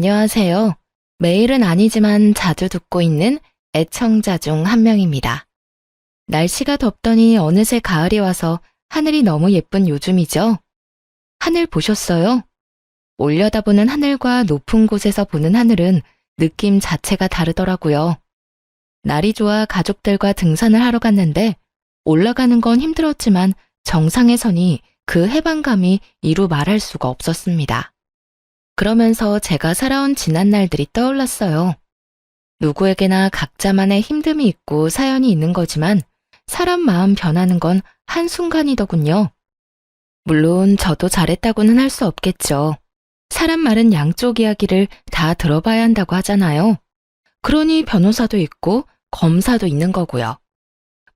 안녕하세요. 매일은 아니지만 자주 듣고 있는 애청자 중 한 명입니다. 날씨가 덥더니 어느새 가을이 와서 하늘이 너무 예쁜 요즘이죠. 하늘 보셨어요? 올려다보는 하늘과 높은 곳에서 보는 하늘은 느낌 자체가 다르더라고요. 날이 좋아 가족들과 등산을 하러 갔는데 올라가는 건 힘들었지만 정상에 서니 그 해방감이 이루 말할 수가 없었습니다. 그러면서 제가 살아온 지난 날들이 떠올랐어요. 누구에게나 각자만의 힘듦이 있고 사연이 있는 거지만 사람 마음 변하는 건 한순간이더군요. 물론 저도 잘했다고는 할 수 없겠죠. 사람 말은 양쪽 이야기를 다 들어봐야 한다고 하잖아요. 그러니 변호사도 있고 검사도 있는 거고요.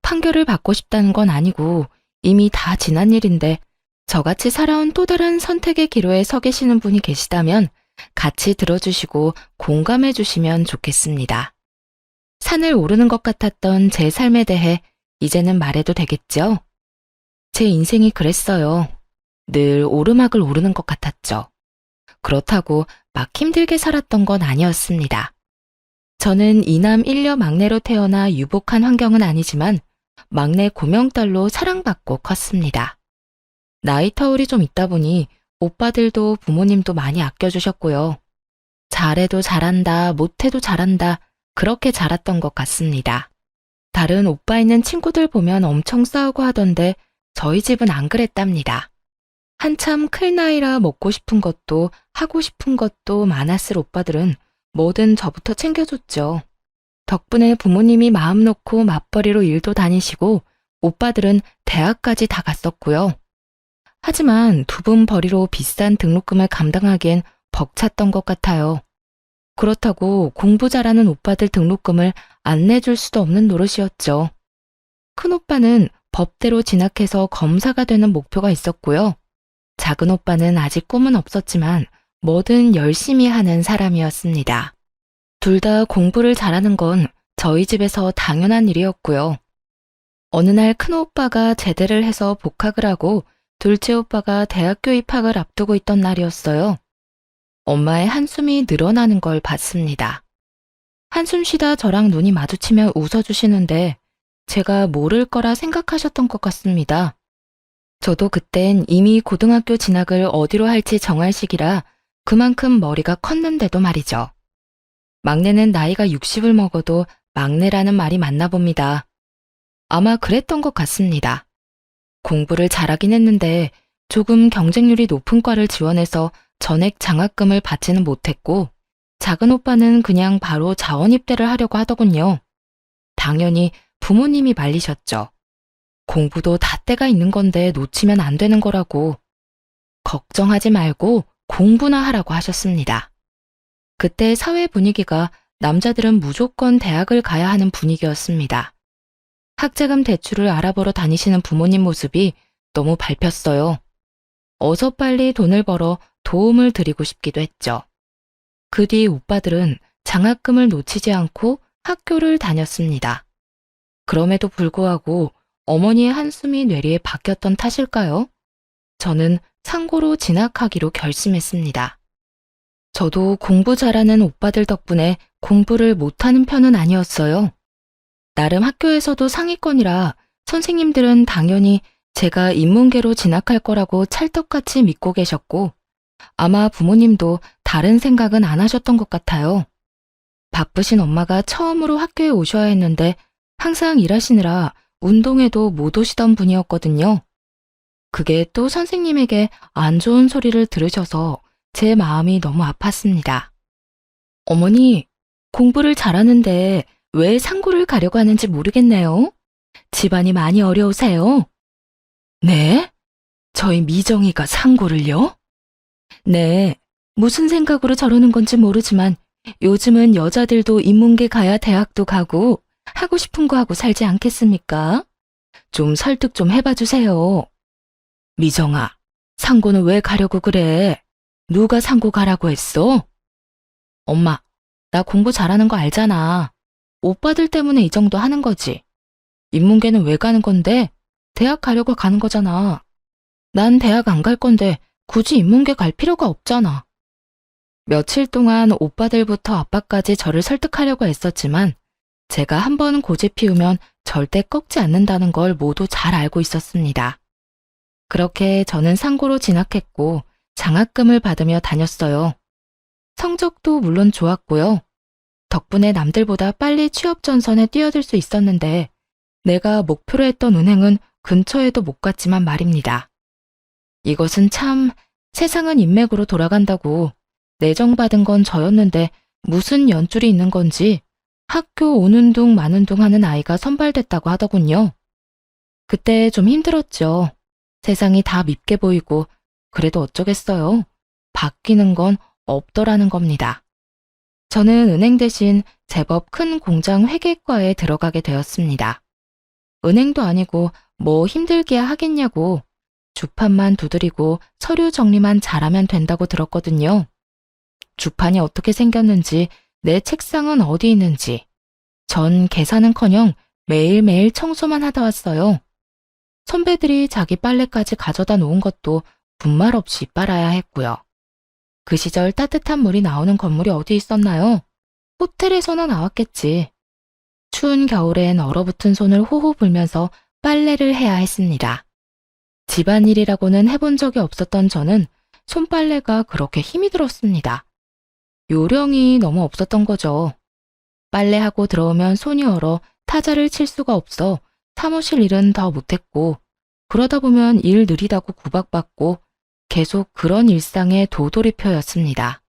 판결을 받고 싶다는 건 아니고 이미 다 지난 일인데 저같이 살아온 또 다른 선택의 기로에 서 계시는 분이 계시다면 같이 들어주시고 공감해 주시면 좋겠습니다. 산을 오르는 것 같았던 제 삶에 대해 이제는 말해도 되겠죠? 제 인생이 그랬어요. 늘 오르막을 오르는 것 같았죠. 그렇다고 막 힘들게 살았던 건 아니었습니다. 저는 이남 일녀 막내로 태어나 유복한 환경은 아니지만 막내 고명딸로 사랑받고 컸습니다. 나이 터울이 좀 있다 보니 오빠들도 부모님도 많이 아껴주셨고요. 잘해도 잘한다, 못해도 잘한다, 그렇게 자랐던 것 같습니다. 다른 오빠 있는 친구들 보면 엄청 싸우고 하던데 저희 집은 안 그랬답니다. 한참 클 나이라 먹고 싶은 것도 하고 싶은 것도 많았을 오빠들은 뭐든 저부터 챙겨줬죠. 덕분에 부모님이 마음 놓고 맞벌이로 일도 다니시고 오빠들은 대학까지 다 갔었고요. 하지만 두 분 벌이로 비싼 등록금을 감당하기엔 벅찼던 것 같아요. 그렇다고 공부 잘하는 오빠들 등록금을 안 내줄 수도 없는 노릇이었죠. 큰오빠는 법대로 진학해서 검사가 되는 목표가 있었고요. 작은 오빠는 아직 꿈은 없었지만 뭐든 열심히 하는 사람이었습니다. 둘 다 공부를 잘하는 건 저희 집에서 당연한 일이었고요. 어느 날 큰오빠가 제대를 해서 복학을 하고 둘째 오빠가 대학교 입학을 앞두고 있던 날이었어요. 엄마의 한숨이 늘어나는 걸 봤습니다. 한숨 쉬다 저랑 눈이 마주치며 웃어주시는데 제가 모를 거라 생각하셨던 것 같습니다. 저도 그땐 이미 고등학교 진학을 어디로 할지 정할 시기라 그만큼 머리가 컸는데도 말이죠. 막내는 나이가 60을 먹어도 막내라는 말이 맞나 봅니다. 아마 그랬던 것 같습니다. 공부를 잘하긴 했는데 조금 경쟁률이 높은 과를 지원해서 전액 장학금을 받지는 못했고 작은 오빠는 그냥 바로 자원 입대를 하려고 하더군요. 당연히 부모님이 말리셨죠. 공부도 다 때가 있는 건데 놓치면 안 되는 거라고. 걱정하지 말고 공부나 하라고 하셨습니다. 그때 사회 분위기가 남자들은 무조건 대학을 가야 하는 분위기였습니다. 학자금 대출을 알아보러 다니시는 부모님 모습이 너무 밟혔어요. 어서 빨리 돈을 벌어 도움을 드리고 싶기도 했죠. 그 뒤 오빠들은 장학금을 놓치지 않고 학교를 다녔습니다. 그럼에도 불구하고 어머니의 한숨이 뇌리에 박혔던 탓일까요? 저는 상고로 진학하기로 결심했습니다. 저도 공부 잘하는 오빠들 덕분에 공부를 못하는 편은 아니었어요. 나름 학교에서도 상위권이라 선생님들은 당연히 제가 인문계로 진학할 거라고 찰떡같이 믿고 계셨고 아마 부모님도 다른 생각은 안 하셨던 것 같아요. 바쁘신 엄마가 처음으로 학교에 오셔야 했는데 항상 일하시느라 운동회도 못 오시던 분이었거든요. 그게 또 선생님에게 안 좋은 소리를 들으셔서 제 마음이 너무 아팠습니다. 어머니, 공부를 잘하는데 왜 상고를 가려고 하는지 모르겠네요. 집안이 많이 어려우세요? 네? 저희 미정이가 상고를요? 네, 무슨 생각으로 저러는 건지 모르지만 요즘은 여자들도 인문계 가야 대학도 가고 하고 싶은 거 하고 살지 않겠습니까? 좀 설득 좀 해봐 주세요. 미정아, 상고는 왜 가려고 그래? 누가 상고 가라고 했어? 엄마, 나 공부 잘하는 거 알잖아. 오빠들 때문에 이 정도 하는 거지. 인문계는 왜 가는 건데? 대학 가려고 가는 거잖아. 난 대학 안 갈 건데 굳이 인문계 갈 필요가 없잖아. 며칠 동안 오빠들부터 아빠까지 저를 설득하려고 애썼지만 제가 한 번 고집 피우면 절대 꺾지 않는다는 걸 모두 잘 알고 있었습니다. 그렇게 저는 상고로 진학했고 장학금을 받으며 다녔어요. 성적도 물론 좋았고요. 덕분에 남들보다 빨리 취업 전선에 뛰어들 수 있었는데 내가 목표로 했던 은행은 근처에도 못 갔지만 말입니다. 이것은 참 세상은 인맥으로 돌아간다고 내정받은 건 저였는데 무슨 연줄이 있는 건지 학교 오는 둥 마는 둥 하는 아이가 선발됐다고 하더군요. 그때 좀 힘들었죠. 세상이 다 밉게 보이고 그래도 어쩌겠어요. 바뀌는 건 없더라는 겁니다. 저는 은행 대신 제법 큰 공장 회계과에 들어가게 되었습니다. 은행도 아니고 뭐 힘들게야 하겠냐고 주판만 두드리고 서류 정리만 잘하면 된다고 들었거든요. 주판이 어떻게 생겼는지 내 책상은 어디 있는지 전 계산은커녕 매일매일 청소만 하다 왔어요. 선배들이 자기 빨래까지 가져다 놓은 것도 분말 없이 빨아야 했고요. 그 시절 따뜻한 물이 나오는 건물이 어디 있었나요? 호텔에서나 나왔겠지. 추운 겨울엔 얼어붙은 손을 호호 불면서 빨래를 해야 했습니다. 집안일이라고는 해본 적이 없었던 저는 손빨래가 그렇게 힘이 들었습니다. 요령이 너무 없었던 거죠. 빨래하고 들어오면 손이 얼어 타자를 칠 수가 없어 사무실 일은 더 못했고 그러다 보면 일 느리다고 구박받고 계속 그런 일상의 도돌이표였습니다.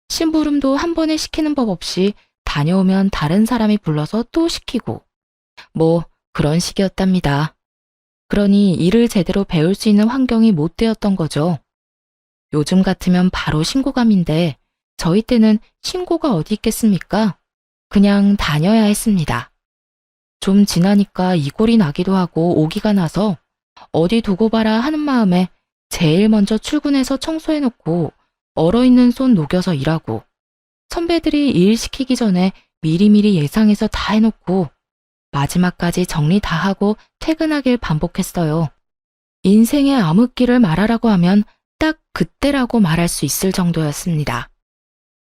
심부름도 한 번에 시키는 법 없이 다녀오면 다른 사람이 불러서 또 시키고 뭐 그런 식이었답니다. 그러니 일을 제대로 배울 수 있는 환경이 못 되었던 거죠. 요즘 같으면 바로 신고감인데 저희 때는 신고가 어디 있겠습니까? 그냥 다녀야 했습니다. 좀 지나니까 이골이 나기도 하고 오기가 나서 어디 두고 봐라 하는 마음에 제일 먼저 출근해서 청소해놓고 얼어있는 손 녹여서 일하고 선배들이 일 시키기 전에 미리미리 예상해서 다 해놓고 마지막까지 정리 다 하고 퇴근하길 반복했어요. 인생의 암흑기를 말하라고 하면 딱 그때라고 말할 수 있을 정도였습니다.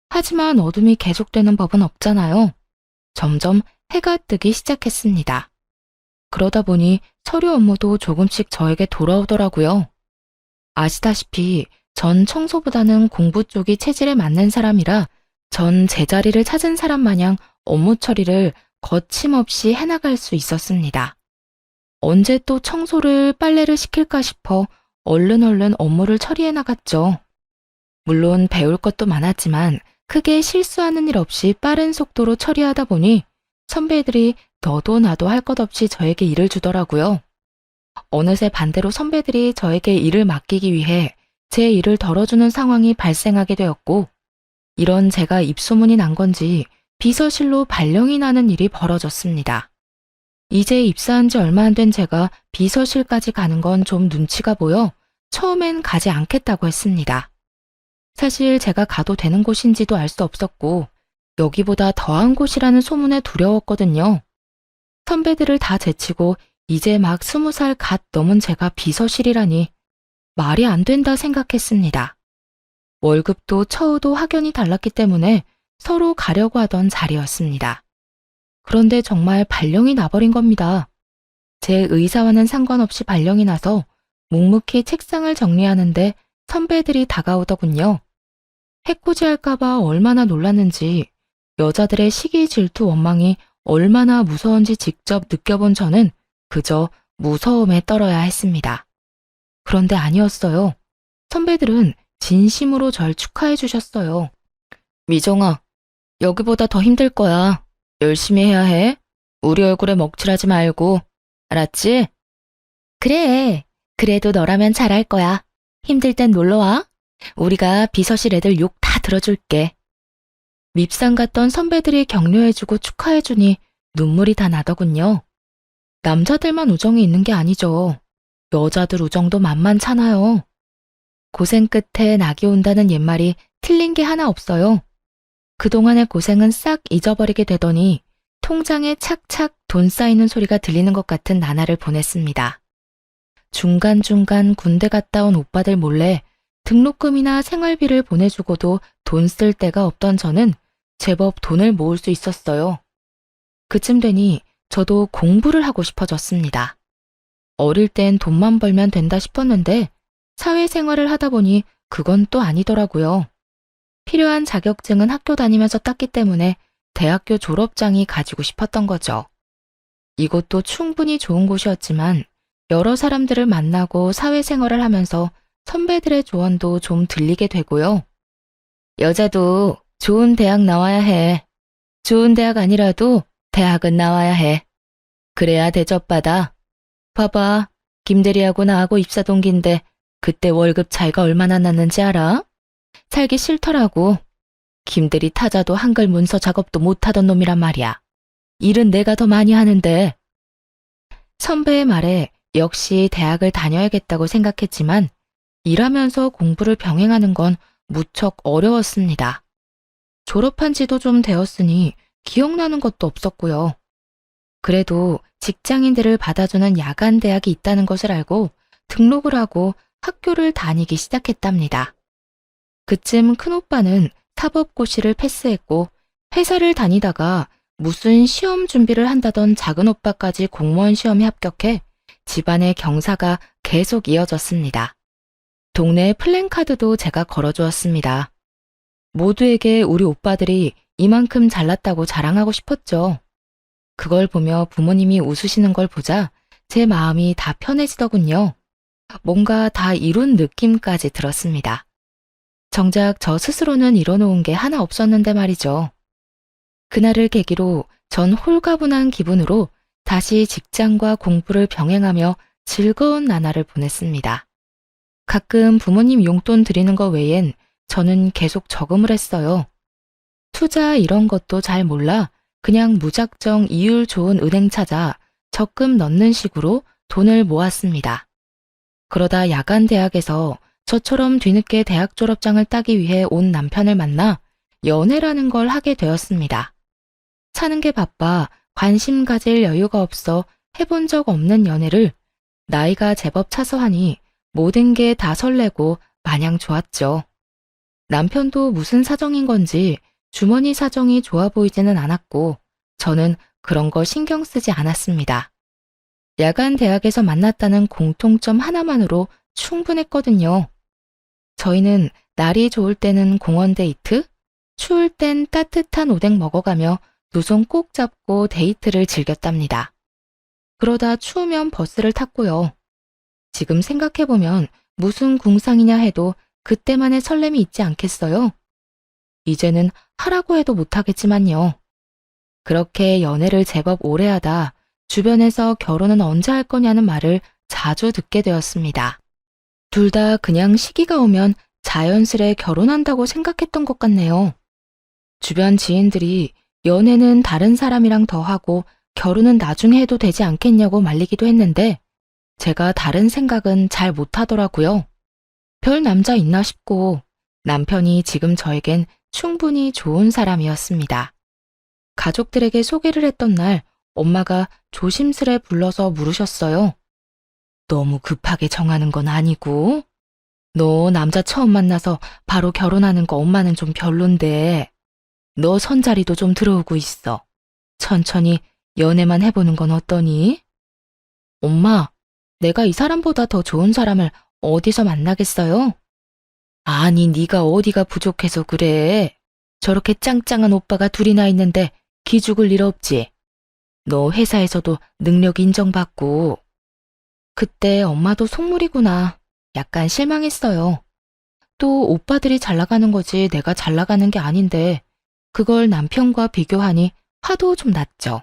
하지만 어둠이 계속되는 법은 없잖아요. 점점 해가 뜨기 시작했습니다. 그러다 보니 서류 업무도 조금씩 저에게 돌아오더라고요. 아시다시피 전 청소보다는 공부 쪽이 체질에 맞는 사람이라 전 제자리를 찾은 사람 마냥 업무 처리를 거침없이 해나갈 수 있었습니다. 언제 또 청소를 빨래를 시킬까 싶어 얼른 업무를 처리해 나갔죠. 물론 배울 것도 많았지만 크게 실수하는 일 없이 빠른 속도로 처리하다 보니 선배들이 너도 나도 할 것 없이 저에게 일을 주더라고요. 어느새 반대로 선배들이 저에게 일을 맡기기 위해 제 일을 덜어주는 상황이 발생하게 되었고 이런 제가 입소문이 난 건지 비서실로 발령이 나는 일이 벌어졌습니다. 이제 입사한 지 얼마 안 된 제가 비서실까지 가는 건 좀 눈치가 보여 처음엔 가지 않겠다고 했습니다. 사실 제가 가도 되는 곳인지도 알 수 없었고 여기보다 더한 곳이라는 소문에 두려웠거든요. 선배들을 다 제치고 이제 막 20살 갓 넘은 제가 비서실이라니 말이 안 된다 생각했습니다. 월급도 처우도 확연히 달랐기 때문에 서로 가려고 하던 자리였습니다. 그런데 정말 발령이 나버린 겁니다. 제 의사와는 상관없이 발령이 나서 묵묵히 책상을 정리하는데 선배들이 다가오더군요. 해코지할까봐 얼마나 놀랐는지 여자들의 시기 질투 원망이 얼마나 무서운지 직접 느껴본 저는 그저 무서움에 떨어야 했습니다. 그런데 아니었어요. 선배들은 진심으로 절 축하해 주셨어요. 미정아, 여기보다 더 힘들 거야. 열심히 해야 해. 우리 얼굴에 먹칠하지 말고. 알았지? 그래. 그래도 너라면 잘할 거야. 힘들 땐 놀러와. 우리가 비서실 애들 욕 다 들어줄게. 밉상 같던 선배들이 격려해주고 축하해주니 눈물이 다 나더군요. 남자들만 우정이 있는 게 아니죠. 여자들 우정도 만만찮아요. 고생 끝에 낙이 온다는 옛말이 틀린 게 하나 없어요. 그동안의 고생은 싹 잊어버리게 되더니 통장에 착착 돈 쌓이는 소리가 들리는 것 같은 나날을 보냈습니다. 중간중간 군대 갔다 온 오빠들 몰래 등록금이나 생활비를 보내주고도 돈 쓸 데가 없던 저는 제법 돈을 모을 수 있었어요. 그쯤 되니 저도 공부를 하고 싶어졌습니다. 어릴 땐 돈만 벌면 된다 싶었는데 사회생활을 하다 보니 그건 또 아니더라고요. 필요한 자격증은 학교 다니면서 땄기 때문에 대학교 졸업장이 가지고 싶었던 거죠. 이곳도 충분히 좋은 곳이었지만 여러 사람들을 만나고 사회생활을 하면서 선배들의 조언도 좀 들리게 되고요. 여자도 좋은 대학 나와야 해. 좋은 대학 아니라도 대학은 나와야 해. 그래야 대접받아. 봐봐, 김대리하고 나하고 입사 동기인데 그때 월급 차이가 얼마나 났는지 알아? 살기 싫더라고. 김대리 타자도 한글 문서 작업도 못하던 놈이란 말이야. 일은 내가 더 많이 하는데. 선배의 말에 역시 대학을 다녀야겠다고 생각했지만 일하면서 공부를 병행하는 건 무척 어려웠습니다. 졸업한 지도 좀 되었으니 기억나는 것도 없었고요. 그래도 직장인들을 받아주는 야간 대학이 있다는 것을 알고 등록을 하고 학교를 다니기 시작했답니다. 그쯤 큰오빠는 사법고시를 패스했고 회사를 다니다가 무슨 시험 준비를 한다던 작은오빠까지 공무원 시험에 합격해 집안의 경사가 계속 이어졌습니다. 동네 플랜카드도 제가 걸어주었습니다. 모두에게 우리 오빠들이 이만큼 잘났다고 자랑하고 싶었죠. 그걸 보며 부모님이 웃으시는 걸 보자 제 마음이 다 편해지더군요. 뭔가 다 이룬 느낌까지 들었습니다. 정작 저 스스로는 이뤄놓은 게 하나 없었는데 말이죠. 그날을 계기로 전 홀가분한 기분으로 다시 직장과 공부를 병행하며 즐거운 나날을 보냈습니다. 가끔 부모님 용돈 드리는 거 외엔 저는 계속 저금을 했어요. 투자 이런 것도 잘 몰라 그냥 무작정 이율 좋은 은행 찾아 적금 넣는 식으로 돈을 모았습니다. 그러다 야간 대학에서 저처럼 뒤늦게 대학 졸업장을 따기 위해 온 남편을 만나 연애라는 걸 하게 되었습니다. 사는 게 바빠 관심 가질 여유가 없어 해본 적 없는 연애를 나이가 제법 차서 하니 모든 게 다 설레고 마냥 좋았죠. 남편도 무슨 사정인 건지 주머니 사정이 좋아 보이지는 않았고 저는 그런 거 신경 쓰지 않았습니다. 야간 대학에서 만났다는 공통점 하나만으로 충분했거든요. 저희는 날이 좋을 때는 공원 데이트, 추울 땐 따뜻한 오뎅 먹어가며 두 손 꼭 잡고 데이트를 즐겼답니다. 그러다 추우면 버스를 탔고요. 지금 생각해보면 무슨 궁상이냐 해도 그때만의 설렘이 있지 않겠어요? 이제는 하라고 해도 못하겠지만요. 그렇게 연애를 제법 오래 하다 주변에서 결혼은 언제 할 거냐는 말을 자주 듣게 되었습니다. 둘 다 그냥 시기가 오면 자연스레 결혼한다고 생각했던 것 같네요. 주변 지인들이 연애는 다른 사람이랑 더 하고 결혼은 나중에 해도 되지 않겠냐고 말리기도 했는데 제가 다른 생각은 잘 못하더라고요. 별 남자 있나 싶고 남편이 지금 저에겐 충분히 좋은 사람이었습니다. 가족들에게 소개를 했던 날 엄마가 조심스레 불러서 물으셨어요. 너무 급하게 정하는 건 아니고? 너 남자 처음 만나서 바로 결혼하는 거 엄마는 좀 별론데 너 선자리도 좀 들어오고 있어. 천천히 연애만 해보는 건 어떠니? 엄마, 내가 이 사람보다 더 좋은 사람을 어디서 만나겠어요? 아니, 네가 어디가 부족해서 그래. 저렇게 짱짱한 오빠가 둘이나 있는데 기죽을 일 없지. 너 회사에서도 능력 인정받고. 그때 엄마도 속물이구나. 약간 실망했어요. 또 오빠들이 잘 나가는 거지 내가 잘 나가는 게 아닌데 그걸 남편과 비교하니 화도 좀 났죠.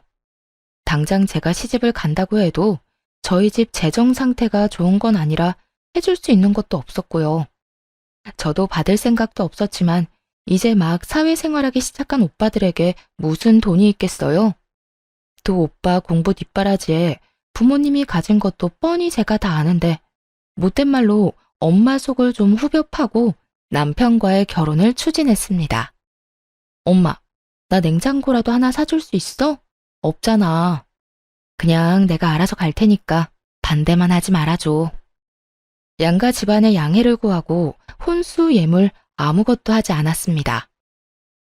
당장 제가 시집을 간다고 해도 저희 집 재정 상태가 좋은 건 아니라 해줄 수 있는 것도 없었고요. 저도 받을 생각도 없었지만 이제 막 사회생활하기 시작한 오빠들에게 무슨 돈이 있겠어요? 또 오빠 공부 뒷바라지에 부모님이 가진 것도 뻔히 제가 다 아는데 못된 말로 엄마 속을 좀 후벼 파고 남편과의 결혼을 추진했습니다. 엄마, 나 냉장고라도 하나 사줄 수 있어? 없잖아. 그냥 내가 알아서 갈 테니까 반대만 하지 말아줘. 양가 집안의 양해를 구하고 혼수 예물 아무것도 하지 않았습니다.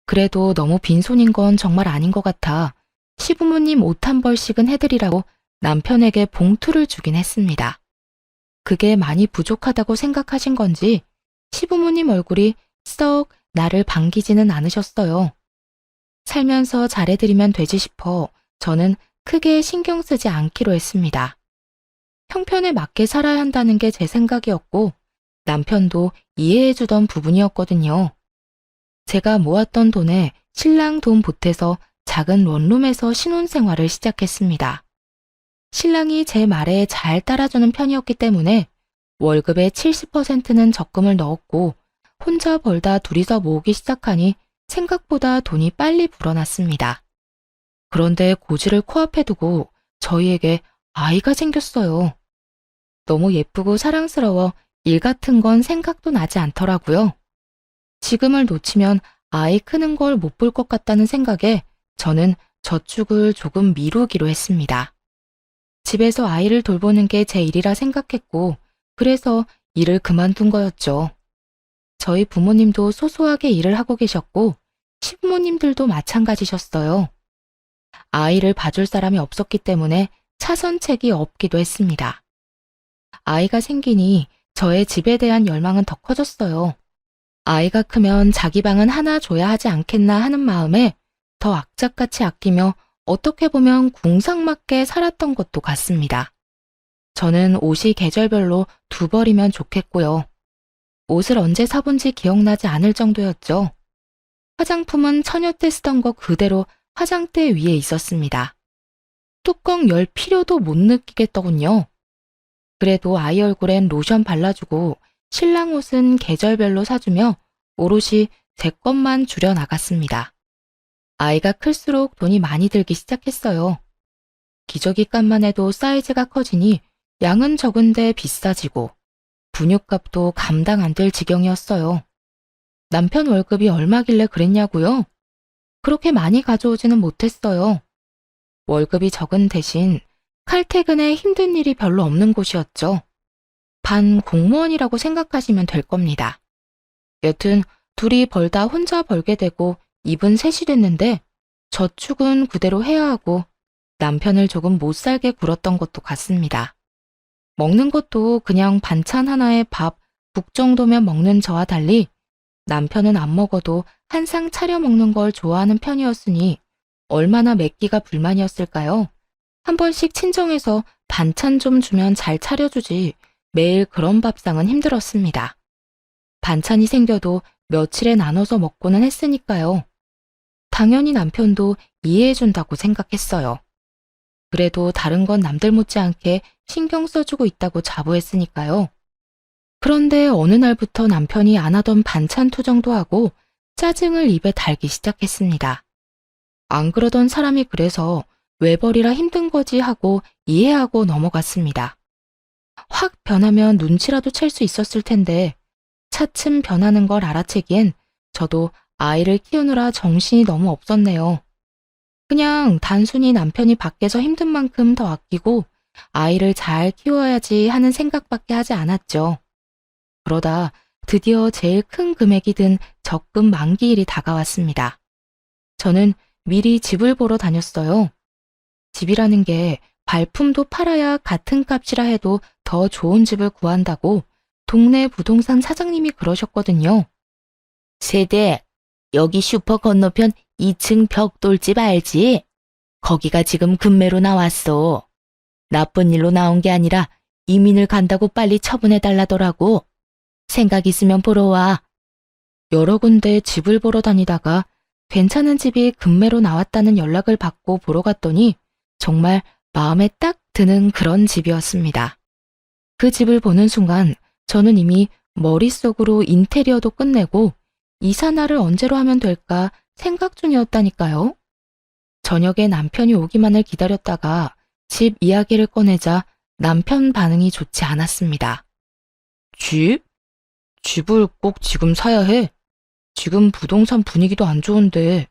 그래도 너무 빈손인 건 정말 아닌 것 같아 시부모님 옷 한 벌씩은 해드리라고 남편에게 봉투를 주긴 했습니다. 그게 많이 부족하다고 생각하신 건지 시부모님 얼굴이 썩 나를 반기지는 않으셨어요. 살면서 잘해드리면 되지 싶어 저는 크게 신경 쓰지 않기로 했습니다. 형편에 맞게 살아야 한다는 게 제 생각이었고 남편도 이해해주던 부분이었거든요. 제가 모았던 돈에 신랑 돈 보태서 작은 원룸에서 신혼생활을 시작했습니다. 신랑이 제 말에 잘 따라주는 편이었기 때문에 월급의 70%는 적금을 넣었고 혼자 벌다 둘이서 모으기 시작하니 생각보다 돈이 빨리 불어났습니다. 그런데 고지를 코앞에 두고 저희에게 아이가 생겼어요. 너무 예쁘고 사랑스러워 일 같은 건 생각도 나지 않더라고요. 지금을 놓치면 아이 크는 걸 못 볼 것 같다는 생각에 저는 저축을 조금 미루기로 했습니다. 집에서 아이를 돌보는 게 제 일이라 생각했고 그래서 일을 그만둔 거였죠. 저희 부모님도 소소하게 일을 하고 계셨고 시부모님들도 마찬가지셨어요. 아이를 봐줄 사람이 없었기 때문에 차선책이 없기도 했습니다. 아이가 생기니 저의 집에 대한 열망은 더 커졌어요. 아이가 크면 자기 방은 하나 줘야 하지 않겠나 하는 마음에 더 악착같이 아끼며 어떻게 보면 궁상맞게 살았던 것도 같습니다. 저는 옷이 계절별로 2벌이면 좋겠고요. 옷을 언제 사본지 기억나지 않을 정도였죠. 화장품은 처녀 때 쓰던 거 그대로 화장대 위에 있었습니다. 뚜껑 열 필요도 못 느끼겠더군요. 그래도 아이 얼굴엔 로션 발라주고 신랑 옷은 계절별로 사주며 오롯이 제 것만 줄여 나갔습니다. 아이가 클수록 돈이 많이 들기 시작했어요. 기저귀 값만 해도 사이즈가 커지니 양은 적은데 비싸지고 분유값도 감당 안 될 지경이었어요. 남편 월급이 얼마길래 그랬냐고요? 그렇게 많이 가져오지는 못했어요. 월급이 적은 대신 칼퇴근에 힘든 일이 별로 없는 곳이었죠. 반 공무원이라고 생각하시면 될 겁니다. 여튼 둘이 벌다 혼자 벌게 되고 입은 셋이 됐는데 저축은 그대로 해야 하고 남편을 조금 못 살게 굴었던 것도 같습니다. 먹는 것도 그냥 반찬 하나에 밥, 국 정도면 먹는 저와 달리 남편은 안 먹어도 한 상 차려 먹는 걸 좋아하는 편이었으니 얼마나 맵기가 불만이었을까요? 한 번씩 친정에서 반찬 좀 주면 잘 차려주지 매일 그런 밥상은 힘들었습니다. 반찬이 생겨도 며칠에 나눠서 먹고는 했으니까요. 당연히 남편도 이해해준다고 생각했어요. 그래도 다른 건 남들 못지않게 신경 써주고 있다고 자부했으니까요. 그런데 어느 날부터 남편이 안 하던 반찬 투정도 하고 짜증을 입에 달기 시작했습니다. 안 그러던 사람이 그래서 외벌이라 힘든 거지 하고 이해하고 넘어갔습니다. 확 변하면 눈치라도 챌 수 있었을 텐데 차츰 변하는 걸 알아채기엔 저도 아이를 키우느라 정신이 너무 없었네요. 그냥 단순히 남편이 밖에서 힘든 만큼 더 아끼고 아이를 잘 키워야지 하는 생각밖에 하지 않았죠. 그러다 드디어 제일 큰 금액이 든 적금 만기일이 다가왔습니다. 저는 미리 집을 보러 다녔어요. 집이라는 게 발품도 팔아야 같은 값이라 해도 더 좋은 집을 구한다고 동네 부동산 사장님이 그러셨거든요. 세대, 여기 슈퍼 건너편 2층 벽돌집 알지? 거기가 지금 급매로 나왔어. 나쁜 일로 나온 게 아니라 이민을 간다고 빨리 처분해달라더라고. 생각 있으면 보러 와. 여러 군데 집을 보러 다니다가 괜찮은 집이 급매로 나왔다는 연락을 받고 보러 갔더니 정말 마음에 딱 드는 그런 집이었습니다. 그 집을 보는 순간 저는 이미 머릿속으로 인테리어도 끝내고 이사날을 언제로 하면 될까 생각 중이었다니까요. 저녁에 남편이 오기만을 기다렸다가 집 이야기를 꺼내자 남편 반응이 좋지 않았습니다. 집? 집을 꼭 지금 사야 해? 지금 부동산 분위기도 안 좋은데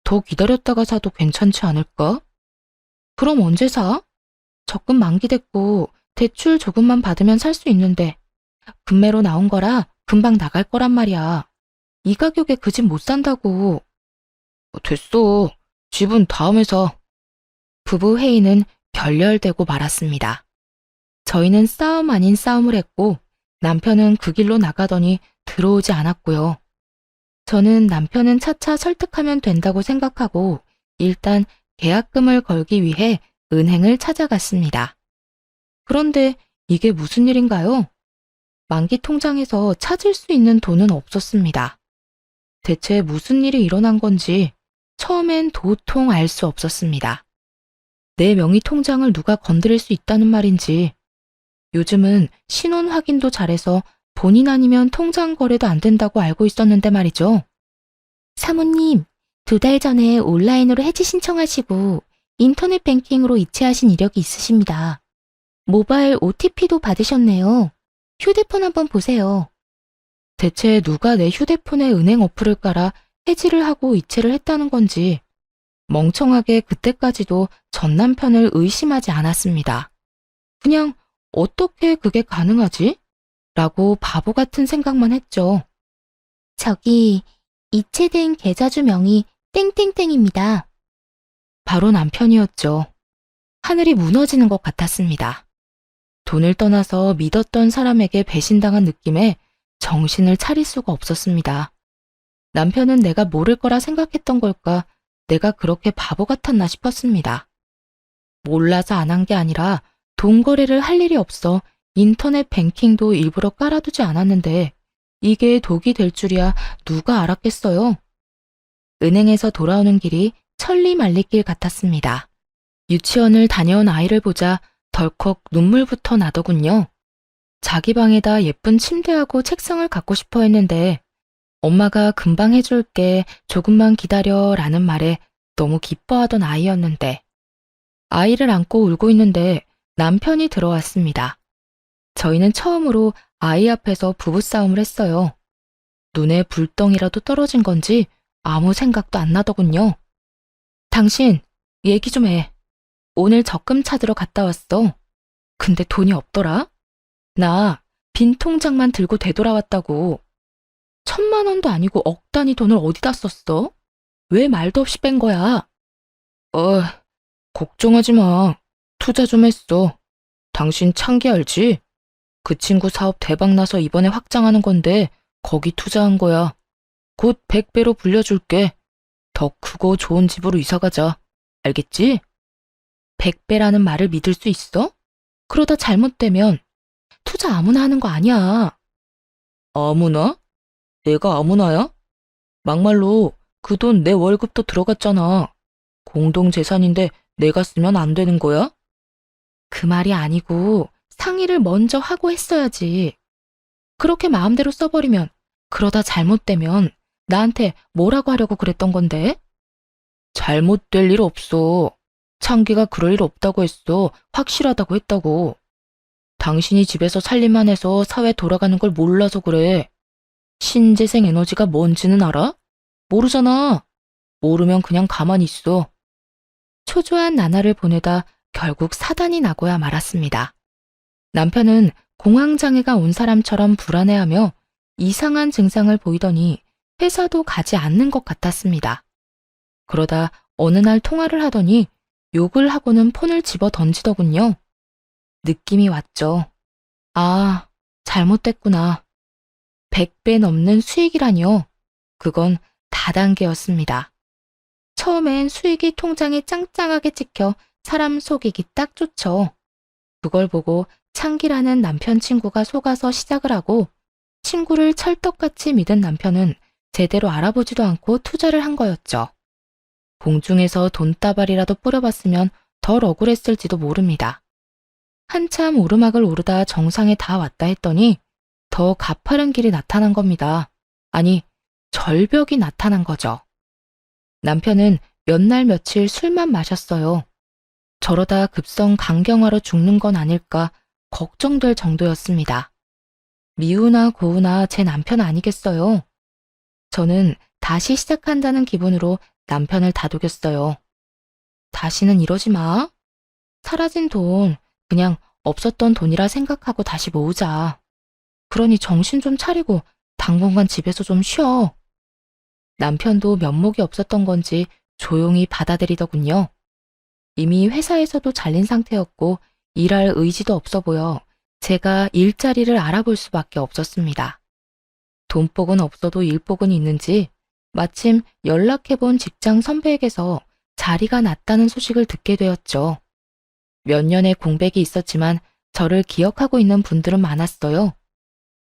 더 기다렸다가 사도 괜찮지 않을까? 그럼 언제 사? 적금 만기됐고 대출 조금만 받으면 살 수 있는데 금매로 나온 거라 금방 나갈 거란 말이야. 이 가격에 그 집 못 산다고. 됐어. 집은 다음에 사. 부부 회의는 결렬되고 말았습니다. 저희는 싸움 아닌 싸움을 했고 남편은 그 길로 나가더니 들어오지 않았고요. 저는 남편은 차차 설득하면 된다고 생각하고 일단 계약금을 걸기 위해 은행을 찾아갔습니다. 그런데 이게 무슨 일인가요? 만기 통장에서 찾을 수 있는 돈은 없었습니다. 대체 무슨 일이 일어난 건지 처음엔 도통 알 수 없었습니다. 내 명의 통장을 누가 건드릴 수 있다는 말인지, 요즘은 신원 확인도 잘해서 본인 아니면 통장 거래도 안 된다고 알고 있었는데 말이죠. 사모님, 2달 전에 온라인으로 해지 신청하시고 인터넷 뱅킹으로 이체하신 이력이 있으십니다. 모바일 OTP도 받으셨네요. 휴대폰 한번 보세요. 대체 누가 내 휴대폰에 은행 어플을 깔아 해지를 하고 이체를 했다는 건지 멍청하게 그때까지도 전 남편을 의심하지 않았습니다. 그냥 어떻게 그게 가능하지? 라고 바보 같은 생각만 했죠. 저기 이체된 계좌주 명이 땡땡땡입니다. 바로 남편이었죠. 하늘이 무너지는 것 같았습니다. 돈을 떠나서 믿었던 사람에게 배신당한 느낌에 정신을 차릴 수가 없었습니다. 남편은 내가 모를 거라 생각했던 걸까, 내가 그렇게 바보 같았나 싶었습니다. 몰라서 안 한 게 아니라 돈 거래를 할 일이 없어 인터넷 뱅킹도 일부러 깔아두지 않았는데 이게 독이 될 줄이야 누가 알았겠어요. 은행에서 돌아오는 길이 천리말리길 같았습니다. 유치원을 다녀온 아이를 보자 덜컥 눈물부터 나더군요. 자기 방에다 예쁜 침대하고 책상을 갖고 싶어 했는데 엄마가 금방 해줄게, 조금만 기다려 라는 말에 너무 기뻐하던 아이였는데, 아이를 안고 울고 있는데 남편이 들어왔습니다. 저희는 처음으로 아이 앞에서 부부싸움을 했어요. 눈에 불덩이라도 떨어진 건지 아무 생각도 안 나더군요. 당신, 얘기 좀 해. 오늘 적금 찾으러 갔다 왔어. 근데 돈이 없더라? 나 빈 통장만 들고 되돌아왔다고. 1,000만 원도 아니고 억 단위 돈을 어디다 썼어? 왜 말도 없이 뺀 거야? 걱정하지 마. 투자 좀 했어. 당신 창기 알지? 그 친구 사업 대박 나서 이번에 확장하는 건데 거기 투자한 거야. 곧 100배로 불려줄게. 더 크고 좋은 집으로 이사 가자. 알겠지? 100배라는 말을 믿을 수 있어? 그러다 잘못되면 투자 아무나 하는 거 아니야. 아무나? 내가 아무나야? 막말로 그 돈 내 월급도 들어갔잖아. 공동재산인데 내가 쓰면 안 되는 거야? 그 말이 아니고 상의를 먼저 하고 했어야지. 그렇게 마음대로 써버리면 그러다 잘못되면 나한테 뭐라고 하려고 그랬던 건데? 잘못될 일 없어. 창기가 그럴 일 없다고 했어. 확실하다고 했다고. 당신이 집에서 살림만 해서 사회 돌아가는 걸 몰라서 그래. 신재생 에너지가 뭔지는 알아? 모르잖아. 모르면 그냥 가만히 있어. 초조한 나날을 보내다 결국 사단이 나고야 말았습니다. 남편은 공황장애가 온 사람처럼 불안해하며 이상한 증상을 보이더니 회사도 가지 않는 것 같았습니다. 그러다 어느 날 통화를 하더니 욕을 하고는 폰을 집어 던지더군요. 느낌이 왔죠. 아, 잘못됐구나. 100배 넘는 수익이라니요. 그건 다단계였습니다. 처음엔 수익이 통장에 짱짱하게 찍혀 사람 속이기 딱 좋죠. 그걸 보고 창기라는 남편 친구가 속아서 시작을 하고 친구를 찰떡같이 믿은 남편은 제대로 알아보지도 않고 투자를 한 거였죠. 공중에서 돈다발이라도 뿌려봤으면 덜 억울했을지도 모릅니다. 한참 오르막을 오르다 정상에 다 왔다 했더니 더 가파른 길이 나타난 겁니다. 아니, 절벽이 나타난 거죠. 남편은 몇 날 며칠 술만 마셨어요. 저러다 급성 간경화로 죽는 건 아닐까 걱정될 정도였습니다. 미우나 고우나 제 남편 아니겠어요? 저는 다시 시작한다는 기분으로 남편을 다독였어요. 다시는 이러지 마. 사라진 돈, 그냥 없었던 돈이라 생각하고 다시 모으자. 그러니 정신 좀 차리고 당분간 집에서 좀 쉬어. 남편도 면목이 없었던 건지 조용히 받아들이더군요. 이미 회사에서도 잘린 상태였고 일할 의지도 없어 보여 제가 일자리를 알아볼 수밖에 없었습니다. 돈복은 없어도 일복은 있는지 마침 연락해본 직장 선배에게서 자리가 났다는 소식을 듣게 되었죠. 몇 년의 공백이 있었지만 저를 기억하고 있는 분들은 많았어요.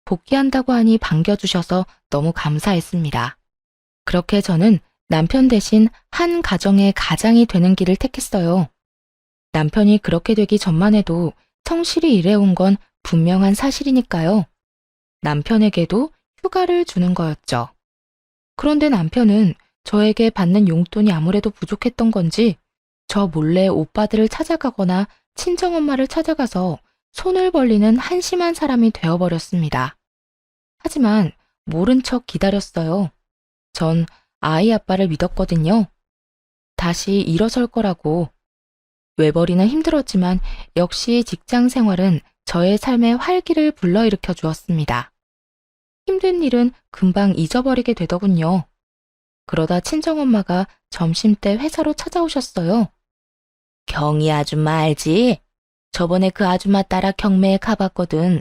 복귀한다고 하니 반겨주셔서 너무 감사했습니다. 그렇게 저는 남편 대신 한 가정의 가장이 되는 길을 택했어요. 남편이 그렇게 되기 전만 해도 성실히 일해온 건 분명한 사실이니까요. 남편에게도 휴가를 주는 거였죠. 그런데 남편은 저에게 받는 용돈이 아무래도 부족했던 건지 저 몰래 오빠들을 찾아가거나 친정엄마를 찾아가서 손을 벌리는 한심한 사람이 되어버렸습니다. 하지만 모른 척 기다렸어요. 전 아이 아빠를 믿었거든요. 다시 일어설 거라고. 외벌이는 힘들었지만 역시 직장 생활은 저의 삶에 활기를 불러일으켜 주었습니다. 힘든 일은 금방 잊어버리게 되더군요. 그러다 친정엄마가 점심때 회사로 찾아오셨어요. 경희 아줌마 알지? 저번에 그 아줌마 따라 경매에 가봤거든.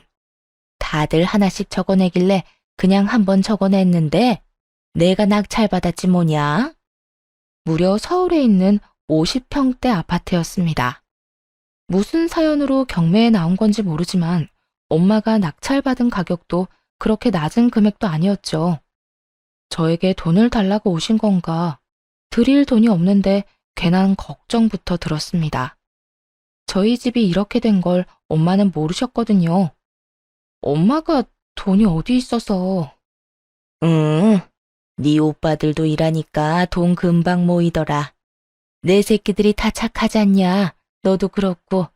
다들 하나씩 적어내길래 그냥 한번 적어냈는데 내가 낙찰받았지 뭐냐? 무려 서울에 있는 50평대 아파트였습니다. 무슨 사연으로 경매에 나온 건지 모르지만 엄마가 낙찰받은 가격도 그렇게 낮은 금액도 아니었죠. 저에게 돈을 달라고 오신 건가? 드릴 돈이 없는데 괜한 걱정부터 들었습니다. 저희 집이 이렇게 된 걸 엄마는 모르셨거든요. 엄마가 돈이 어디 있어서. 응, 네 오빠들도 일하니까 돈 금방 모이더라. 내 새끼들이 다 착하잖냐. 너도 그렇고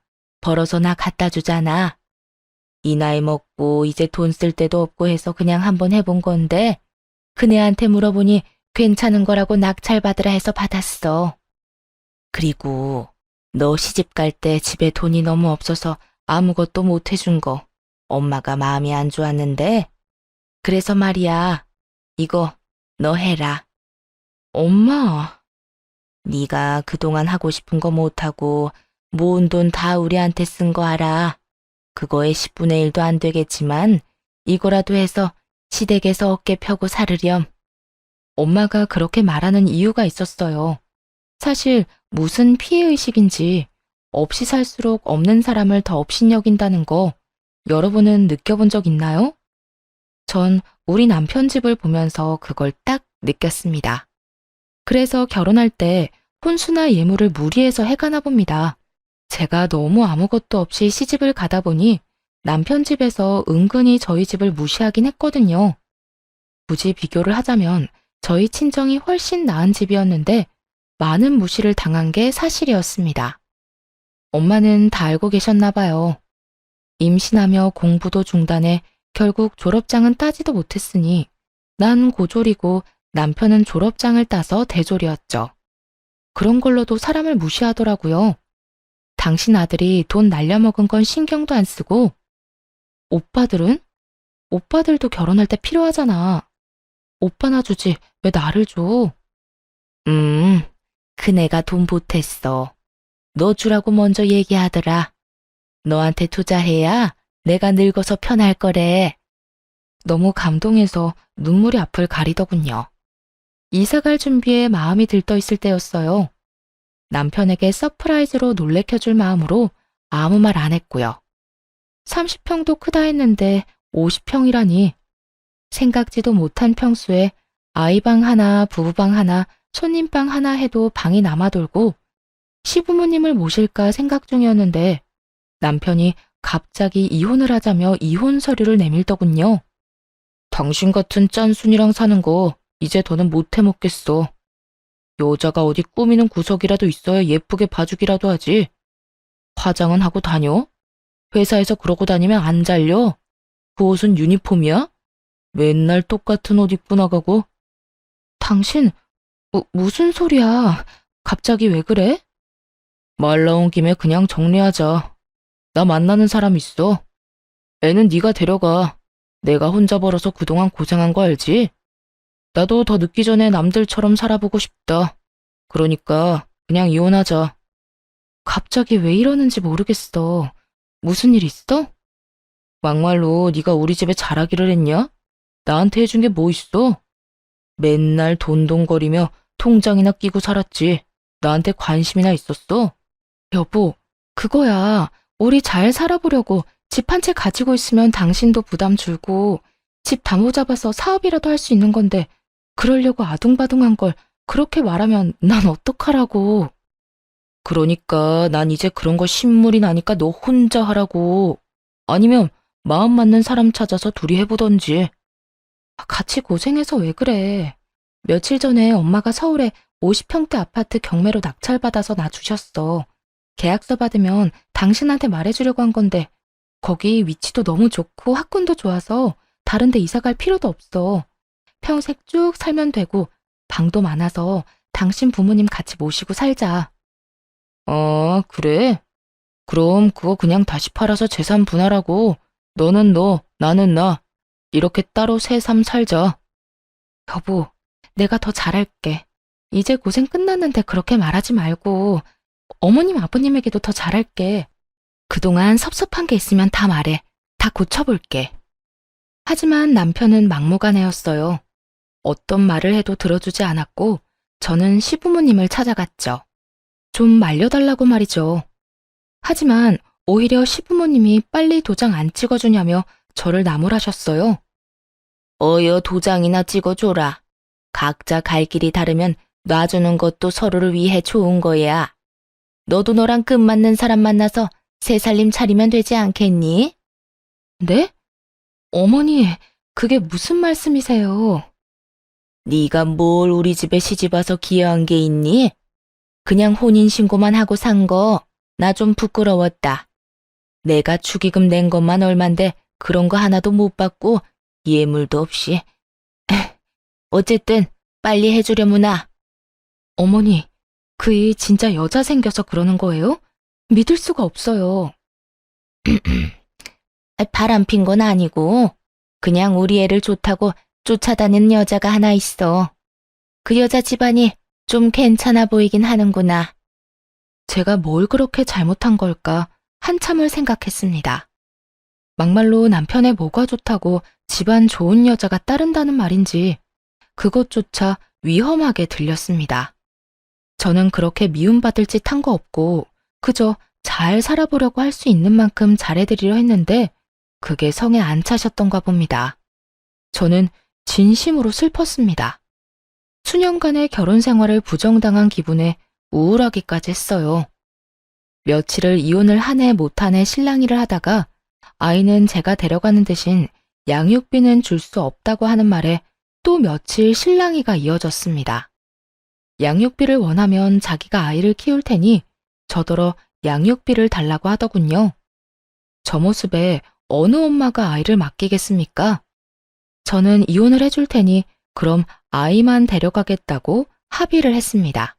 벌어서 나 갖다 주잖아. 이 나이 먹고 이제 돈 쓸 데도 없고 해서 그냥 한번 해본 건데 그네한테 물어보니 괜찮은 거라고 낙찰 받으라 해서 받았어. 그리고 너 시집 갈 때 집에 돈이 너무 없어서 아무것도 못 해준 거 엄마가 마음이 안 좋았는데 그래서 말이야. 이거 너 해라. 엄마. 네가 그동안 하고 싶은 거 못하고 모은 돈 다 우리한테 쓴 거 알아. 그거의 10분의 1도 안 되겠지만 이거라도 해서 시댁에서 어깨 펴고 살으렴. 엄마가 그렇게 말하는 이유가 있었어요. 사실 무슨 피해의식인지 없이 살수록 없는 사람을 더 업신여긴다는 거 여러분은 느껴본 적 있나요? 전 우리 남편 집을 보면서 그걸 딱 느꼈습니다. 그래서 결혼할 때 혼수나 예물을 무리해서 해가나 봅니다. 제가 너무 아무것도 없이 시집을 가다 보니 남편 집에서 은근히 저희 집을 무시하긴 했거든요. 굳이 비교를 하자면 저희 친정이 훨씬 나은 집이었는데 많은 무시를 당한 게 사실이었습니다. 엄마는 다 알고 계셨나 봐요. 임신하며 공부도 중단해 결국 졸업장은 따지도 못했으니 난 고졸이고 남편은 졸업장을 따서 대졸이었죠. 그런 걸로도 사람을 무시하더라고요. 당신 아들이 돈 날려먹은 건 신경도 안 쓰고 오빠들은? 오빠들도 결혼할 때 필요하잖아. 오빠나 주지 왜 나를 줘? 그네가 돈 보탰어. 너 주라고 먼저 얘기하더라. 너한테 투자해야 내가 늙어서 편할 거래. 너무 감동해서 눈물이 앞을 가리더군요. 이사갈 준비에 마음이 들떠 있을 때였어요. 남편에게 서프라이즈로 놀래켜줄 마음으로 아무 말 안 했고요. 30평도 크다 했는데 50평이라니. 생각지도 못한 평수에 아이방 하나, 부부방 하나, 손님방 하나 해도 방이 남아돌고 시부모님을 모실까 생각 중이었는데 남편이 갑자기 이혼을 하자며 이혼 서류를 내밀더군요. 당신 같은 짠순이랑 사는 거 이제 더는 못 해먹겠어. 여자가 어디 꾸미는 구석이라도 있어야 예쁘게 봐주기라도 하지. 화장은 하고 다녀? 회사에서 그러고 다니면 안 잘려? 그 옷은 유니폼이야? 맨날 똑같은 옷 입고 나가고. 당신 무슨 소리야? 갑자기 왜 그래? 말 나온 김에 그냥 정리하자. 나 만나는 사람 있어. 애는 네가 데려가. 내가 혼자 벌어서 그동안 고생한 거 알지? 나도 더 늦기 전에 남들처럼 살아보고 싶다. 그러니까 그냥 이혼하자. 갑자기 왜 이러는지 모르겠어. 무슨 일 있어? 막말로 네가 우리 집에 잘하기를 했냐? 나한테 해준 게 뭐 있어? 맨날 돈돈거리며 통장이나 끼고 살았지. 나한테 관심이나 있었어? 여보, 그거야. 우리 잘 살아보려고 집 한 채 가지고 있으면 당신도 부담 줄고 집 담보 잡아서 사업이라도 할 수 있는 건데 그러려고 아둥바둥한 걸 그렇게 말하면 난 어떡하라고. 그러니까 난 이제 그런 거 신물이 나니까 너 혼자 하라고. 아니면 마음 맞는 사람 찾아서 둘이 해보던지. 같이 고생해서 왜 그래. 며칠 전에 엄마가 서울에 50평대 아파트 경매로 낙찰받아서 나 주셨어. 계약서 받으면 당신한테 말해주려고 한 건데 거기 위치도 너무 좋고 학군도 좋아서 다른 데 이사 갈 필요도 없어. 평생 쭉 살면 되고 방도 많아서 당신 부모님 같이 모시고 살자. 그래? 그럼 그거 그냥 다시 팔아서 재산 분할하고 너는 너, 나는 나. 이렇게 따로 새삼 살자. 여보, 내가 더 잘할게. 이제 고생 끝났는데 그렇게 말하지 말고 어머님 아버님에게도 더 잘할게. 그동안 섭섭한 게 있으면 다 말해. 다 고쳐볼게. 하지만 남편은 막무가내였어요. 어떤 말을 해도 들어주지 않았고 저는 시부모님을 찾아갔죠. 좀 말려달라고 말이죠. 하지만 오히려 시부모님이 빨리 도장 안 찍어주냐며 저를 나무라셨어요. 어여 도장이나 찍어줘라. 각자 갈 길이 다르면 놔주는 것도 서로를 위해 좋은 거야. 너도 너랑 끝맞는 사람 만나서 새 살림 차리면 되지 않겠니? 네? 어머니, 그게 무슨 말씀이세요? 네가 뭘 우리 집에 시집와서 기여한 게 있니? 그냥 혼인신고만 하고 산 거 나 좀 부끄러웠다. 내가 축의금 낸 것만 얼만데 그런 거 하나도 못 받고 예물도 없이. 어쨌든 빨리 해주려무나. 어머니, 그 이 진짜 여자 생겨서 그러는 거예요? 믿을 수가 없어요. 바람핀 건 아니고 그냥 우리 애를 좋다고 쫓아다니는 여자가 하나 있어. 그 여자 집안이 좀 괜찮아 보이긴 하는구나. 제가 뭘 그렇게 잘못한 걸까 한참을 생각했습니다. 막말로 남편의 뭐가 좋다고 집안 좋은 여자가 따른다는 말인지 그것조차 위험하게 들렸습니다. 저는 그렇게 미움받을 짓 한 거 없고 그저 잘 살아보려고 할 수 있는 만큼 잘해드리려 했는데 그게 성에 안 차셨던가 봅니다. 저는 진심으로 슬펐습니다. 수년간의 결혼 생활을 부정당한 기분에 우울하기까지 했어요. 며칠을 이혼을 한 해 못 한 해 실랑이를 하다가 아이는 제가 데려가는 대신 양육비는 줄 수 없다고 하는 말에 또 며칠 실랑이가 이어졌습니다. 양육비를 원하면 자기가 아이를 키울 테니 저더러 양육비를 달라고 하더군요. 저 모습에 어느 엄마가 아이를 맡기겠습니까? 저는 이혼을 해줄 테니 그럼 아이만 데려가겠다고 합의를 했습니다.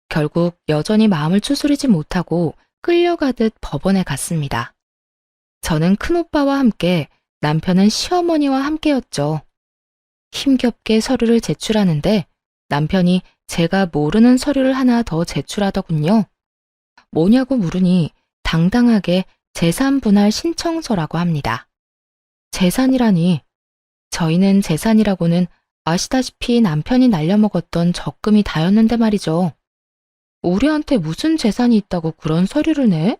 결국 여전히 마음을 추스리지 못하고 끌려가듯 법원에 갔습니다. 저는 큰오빠와 함께 남편은 시어머니와 함께였죠. 힘겹게 서류를 제출하는데 남편이 제가 모르는 서류를 하나 더 제출하더군요. 뭐냐고 물으니 당당하게 재산분할 신청서라고 합니다. 재산이라니, 저희는 재산이라고는 아시다시피 남편이 날려먹었던 적금이 다였는데 말이죠. 우리한테 무슨 재산이 있다고 그런 서류를 내?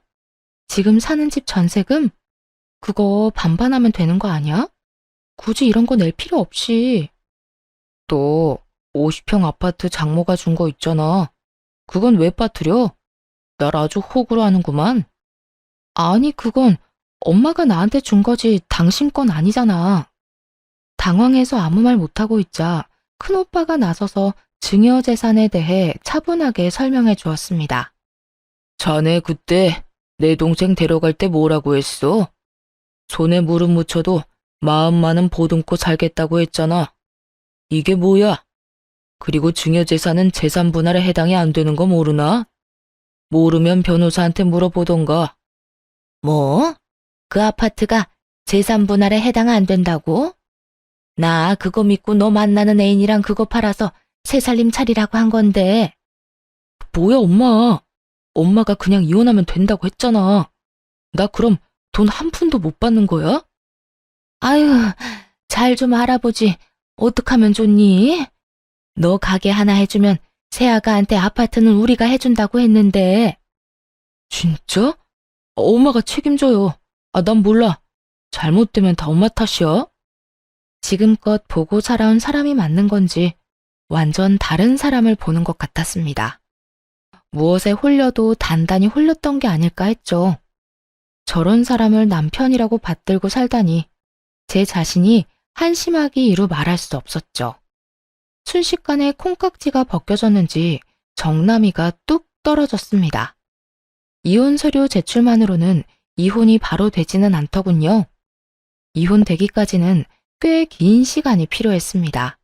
지금 사는 집 전세금? 그거 반반하면 되는 거 아니야? 굳이 이런 거 낼 필요 없이. 또 50평 아파트 장모가 준 거 있잖아. 그건 왜 빠뜨려? 날 아주 호구로 하는구만. 아니, 그건 엄마가 나한테 준 거지 당신 건 아니잖아. 당황해서 아무 말 못하고 있자 큰오빠가 나서서 증여재산에 대해 차분하게 설명해 주었습니다. 자네 그때 내 동생 데려갈 때 뭐라고 했어? 손에 무릎 묻혀도 마음만은 보듬고 살겠다고 했잖아. 이게 뭐야? 그리고 증여재산은 재산 분할에 해당이 안 되는 거 모르나? 모르면 변호사한테 물어보던가. 뭐? 그 아파트가 재산 분할에 해당 안 된다고? 나 그거 믿고 너 만나는 애인이랑 그거 팔아서 새 살림 차리라고 한 건데. 뭐야, 엄마. 엄마가 그냥 이혼하면 된다고 했잖아. 나 그럼 돈 한 푼도 못 받는 거야? 아유, 잘 좀 알아보지. 어떡하면 좋니? 너 가게 하나 해주면 새아가한테 아파트는 우리가 해준다고 했는데. 진짜? 엄마가 책임져요. 난 몰라. 잘못되면 다 엄마 탓이야. 지금껏 보고 살아온 사람이 맞는 건지 완전 다른 사람을 보는 것 같았습니다. 무엇에 홀려도 단단히 홀렸던 게 아닐까 했죠. 저런 사람을 남편이라고 받들고 살다니 제 자신이 한심하기 이루 말할 수 없었죠. 순식간에 콩깍지가 벗겨졌는지 정남이가 뚝 떨어졌습니다. 이혼 서류 제출만으로는 이혼이 바로 되지는 않더군요. 이혼되기까지는 꽤 긴 시간이 필요했습니다.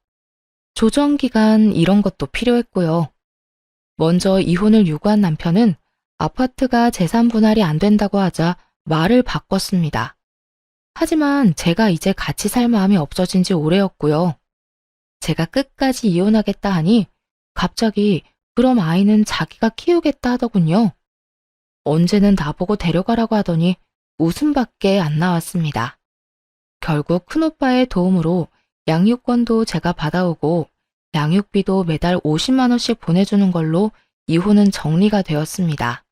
조정기간 이런 것도 필요했고요. 먼저 이혼을 요구한 남편은 아파트가 재산 분할이 안 된다고 하자 말을 바꿨습니다. 하지만 제가 이제 같이 살 마음이 없어진 지 오래였고요. 제가 끝까지 이혼하겠다 하니 갑자기 그럼 아이는 자기가 키우겠다 하더군요. 언제는 나보고 데려가라고 하더니 웃음밖에 안 나왔습니다. 결국 큰오빠의 도움으로 양육권도 제가 받아오고 양육비도 매달 50만 원씩 보내주는 걸로 이혼은 정리가 되었습니다.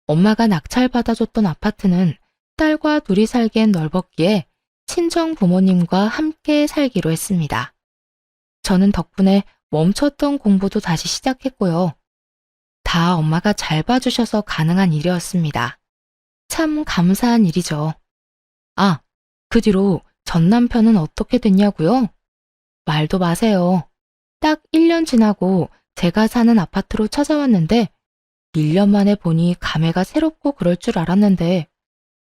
엄마가 낙찰받아줬던 아파트는 딸과 둘이 살기엔 넓었기에 친정 부모님과 함께 살기로 했습니다. 저는 덕분에 멈췄던 공부도 다시 시작했고요. 다 엄마가 잘 봐주셔서 가능한 일이었습니다. 참 감사한 일이죠. 그 뒤로 전 남편은 어떻게 됐냐고요? 말도 마세요. 딱 1년 지나고 제가 사는 아파트로 찾아왔는데 1년 만에 보니 감회가 새롭고 그럴 줄 알았는데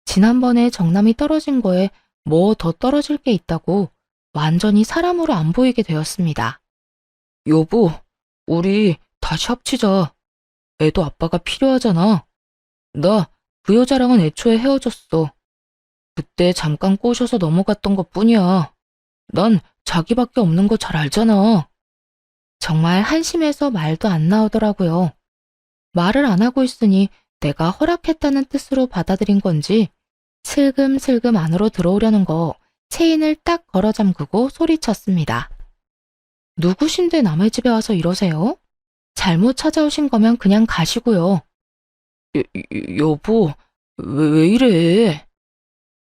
지난번에 정남이 떨어진 거에 뭐 더 떨어질 게 있다고 완전히 사람으로 안 보이게 되었습니다. 여보, 우리 다시 합치자. 애도 아빠가 필요하잖아. 나 그 여자랑은 애초에 헤어졌어. 그때 잠깐 꼬셔서 넘어갔던 것뿐이야. 난 자기밖에 없는 거 잘 알잖아. 정말 한심해서 말도 안 나오더라고요. 말을 안 하고 있으니 내가 허락했다는 뜻으로 받아들인 건지 슬금슬금 안으로 들어오려는 거 체인을 딱 걸어 잠그고 소리쳤습니다. 누구신데 남의 집에 와서 이러세요? 잘못 찾아오신 거면 그냥 가시고요. 여보, 왜 이래?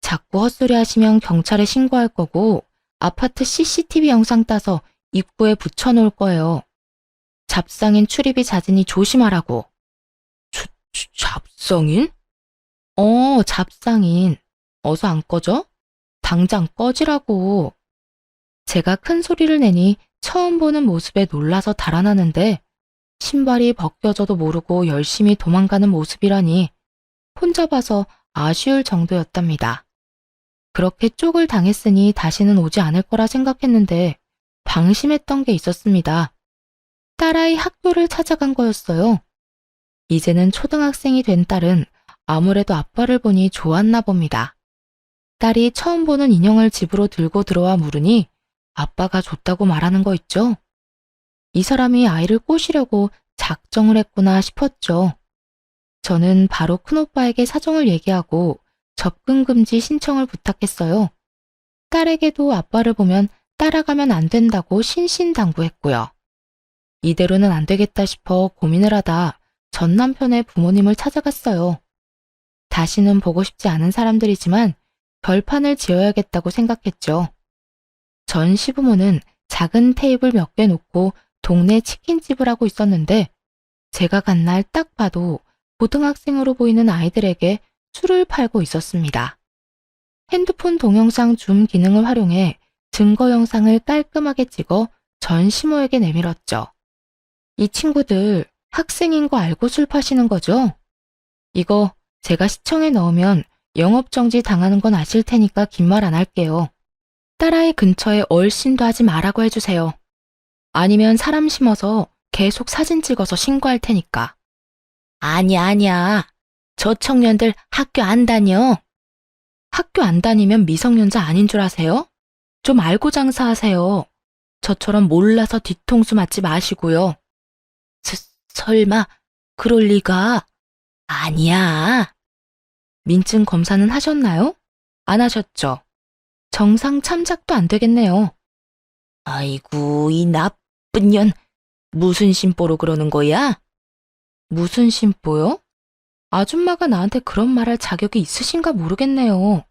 자꾸 헛소리 하시면 경찰에 신고할 거고 아파트 CCTV 영상 따서 입구에 붙여놓을 거예요. 잡상인 출입이 잦으니 조심하라고. 잡상인? 잡상인. 어서 안 꺼져? 당장 꺼지라고. 제가 큰 소리를 내니 처음 보는 모습에 놀라서 달아나는데 신발이 벗겨져도 모르고 열심히 도망가는 모습이라니 혼자 봐서 아쉬울 정도였답니다. 그렇게 쪽을 당했으니 다시는 오지 않을 거라 생각했는데 방심했던 게 있었습니다. 딸아이 학교를 찾아간 거였어요. 이제는 초등학생이 된 딸은 아무래도 아빠를 보니 좋았나 봅니다. 딸이 처음 보는 인형을 집으로 들고 들어와 물으니 아빠가 줬다고 말하는 거 있죠? 이 사람이 아이를 꼬시려고 작정을 했구나 싶었죠. 저는 바로 큰오빠에게 사정을 얘기하고 접근 금지 신청을 부탁했어요. 딸에게도 아빠를 보면 따라가면 안 된다고 신신당부했고요. 이대로는 안 되겠다 싶어 고민을 하다 전 남편의 부모님을 찾아갔어요. 다시는 보고 싶지 않은 사람들이지만 결판을 지어야겠다고 생각했죠. 전 시부모는 작은 테이블 몇 개 놓고 동네 치킨집을 하고 있었는데 제가 간 날 딱 봐도 고등학생으로 보이는 아이들에게 술을 팔고 있었습니다. 핸드폰 동영상 줌 기능을 활용해 증거 영상을 깔끔하게 찍어 전 시모에게 내밀었죠. 이 친구들 학생인 거 알고 술 파시는 거죠? 이거 제가 시청에 넣으면 영업정지 당하는 건 아실 테니까 긴 말 안 할게요. 딸아이 근처에 얼씬도 하지 말라고 해주세요. 아니면 사람 심어서 계속 사진 찍어서 신고할 테니까. 아니야. 저 청년들 학교 안 다녀. 학교 안 다니면 미성년자 아닌 줄 아세요? 좀 알고 장사하세요. 저처럼 몰라서 뒤통수 맞지 마시고요. 설마 그럴 리가. 아니야. 민증 검사는 하셨나요? 안 하셨죠? 정상 참작도 안 되겠네요. 아이고, 이 나쁜 년. 무슨 심보로 그러는 거야? 무슨 심보요? 아줌마가 나한테 그런 말할 자격이 있으신가 모르겠네요.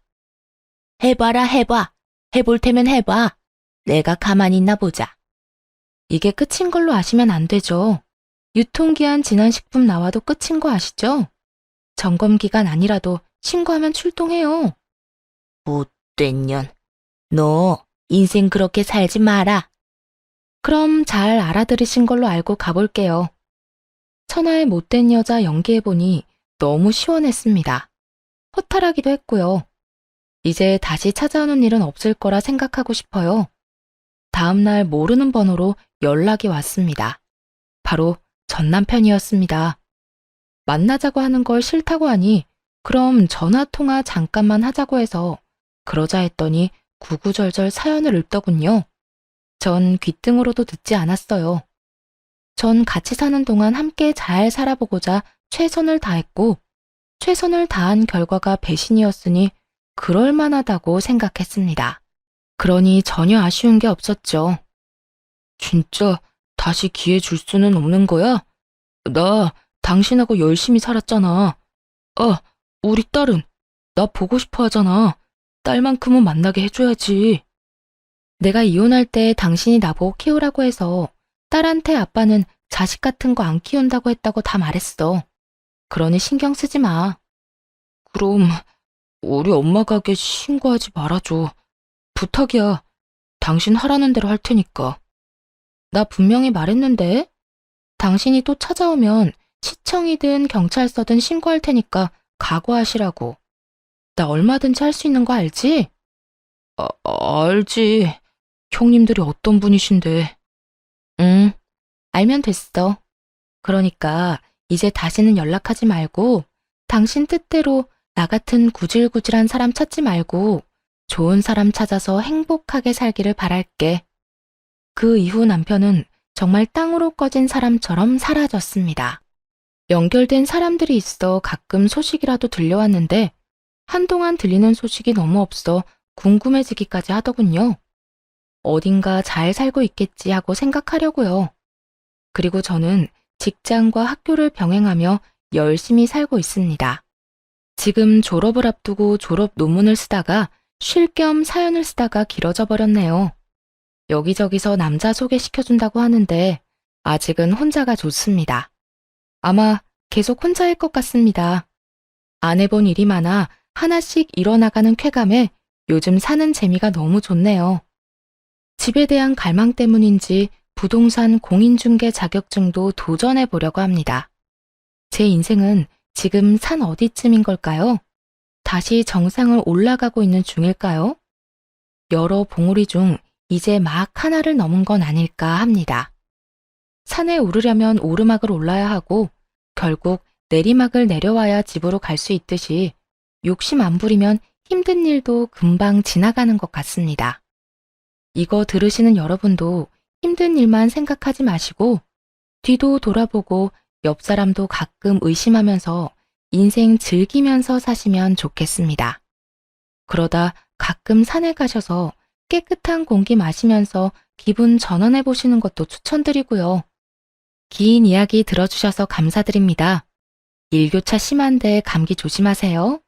해봐라, 해봐. 해볼 테면 해봐. 내가 가만히 있나 보자. 이게 끝인 걸로 아시면 안 되죠. 유통기한 지난 식품 나와도 끝인 거 아시죠? 점검기간 아니라도 신고하면 출동해요. 못된 년. 너 인생 그렇게 살지 마라. 그럼 잘 알아들으신 걸로 알고 가볼게요. 천하의 못된 여자 연기해보니 너무 시원했습니다. 허탈하기도 했고요. 이제 다시 찾아오는 일은 없을 거라 생각하고 싶어요. 다음날 모르는 번호로 연락이 왔습니다. 바로 전 남편이었습니다. 만나자고 하는 걸 싫다고 하니 그럼 전화통화 잠깐만 하자고 해서 그러자 했더니 구구절절 사연을 읊더군요. 전 귓등으로도 듣지 않았어요. 전 같이 사는 동안 함께 잘 살아보고자 최선을 다했고 최선을 다한 결과가 배신이었으니 그럴만하다고 생각했습니다. 그러니 전혀 아쉬운 게 없었죠. 진짜 다시 기회 줄 수는 없는 거야? 나 당신하고 열심히 살았잖아. 우리 딸은 나 보고 싶어 하잖아. 딸만큼은 만나게 해줘야지. 내가 이혼할 때 당신이 나보고 키우라고 해서 딸한테 아빠는 자식 같은 거 안 키운다고 했다고 다 말했어. 그러니 신경 쓰지 마. 그럼 우리 엄마 가게 신고하지 말아줘. 부탁이야. 당신 하라는 대로 할 테니까. 나 분명히 말했는데. 당신이 또 찾아오면 시청이든 경찰서든 신고할 테니까 각오하시라고. 나 얼마든지 할 수 있는 거 알지? 알지. 형님들이 어떤 분이신데. 응, 알면 됐어. 그러니까 이제 다시는 연락하지 말고 당신 뜻대로 나 같은 구질구질한 사람 찾지 말고 좋은 사람 찾아서 행복하게 살기를 바랄게. 그 이후 남편은 정말 땅으로 꺼진 사람처럼 사라졌습니다. 연결된 사람들이 있어 가끔 소식이라도 들려왔는데 한동안 들리는 소식이 너무 없어 궁금해지기까지 하더군요. 어딘가 잘 살고 있겠지 하고 생각하려고요. 그리고 저는 직장과 학교를 병행하며 열심히 살고 있습니다. 지금 졸업을 앞두고 졸업 논문을 쓰다가 쉴 겸 사연을 쓰다가 길어져 버렸네요. 여기저기서 남자 소개시켜준다고 하는데 아직은 혼자가 좋습니다. 아마 계속 혼자일 것 같습니다. 안 해본 일이 많아 하나씩 일어나가는 쾌감에 요즘 사는 재미가 너무 좋네요. 집에 대한 갈망 때문인지 부동산 공인중개 자격증도 도전해 보려고 합니다. 제 인생은 지금 산 어디쯤인 걸까요? 다시 정상을 올라가고 있는 중일까요? 여러 봉우리 중 이제 막 하나를 넘은 건 아닐까 합니다. 산에 오르려면 오르막을 올라야 하고 결국 내리막을 내려와야 집으로 갈 수 있듯이 욕심 안 부리면 힘든 일도 금방 지나가는 것 같습니다. 이거 들으시는 여러분도 힘든 일만 생각하지 마시고 뒤도 돌아보고 옆 사람도 가끔 의심하면서 인생 즐기면서 사시면 좋겠습니다. 그러다 가끔 산에 가셔서 깨끗한 공기 마시면서 기분 전환해 보시는 것도 추천드리고요. 긴 이야기 들어주셔서 감사드립니다. 일교차 심한데 감기 조심하세요.